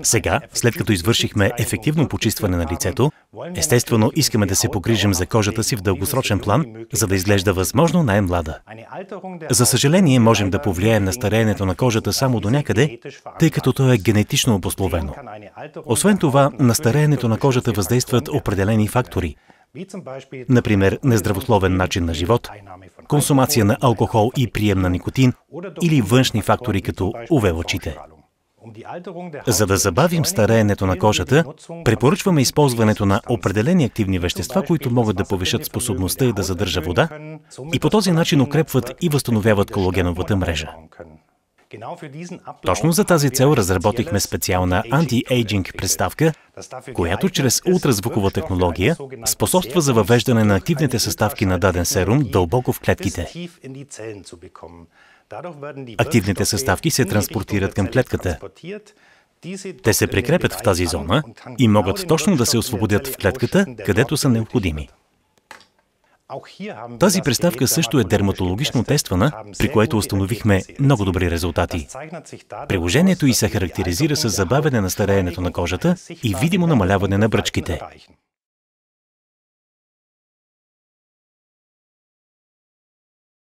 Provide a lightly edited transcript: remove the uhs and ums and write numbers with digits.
Сега, след като извършихме ефективно почистване на лицето, естествено искаме да се погрижим за кожата си в дългосрочен план, за да изглежда възможно най-млада. За съжаление, можем да повлияем на стареенето на кожата само до някъде, тъй като то е генетично обусловено. Освен това, на стареенето на кожата въздействат определени фактори. Например, нездравословен начин на живот, консумация на алкохол и прием на никотин или външни фактори като UV-лъчите. За да забавим стареенето на кожата, препоръчваме използването на определени активни вещества, които могат да повишат способността й да задържа вода и по този начин укрепват и възстановяват колагеновата мрежа. Точно за тази цел разработихме специална анти-ейджинг приставка, която чрез ултразвукова технология способства за въвеждане на активните съставки на даден серум дълбоко в клетките. Активните съставки се транспортират към клетката. Те се прикрепят в тази зона и могат точно да се освободят в клетката, където са необходими. Тази приставка също е дерматологично тествана, при което установихме много добри резултати. Приложението й се характеризира с забавяне на стареенето на кожата и видимо намаляване на бръчките.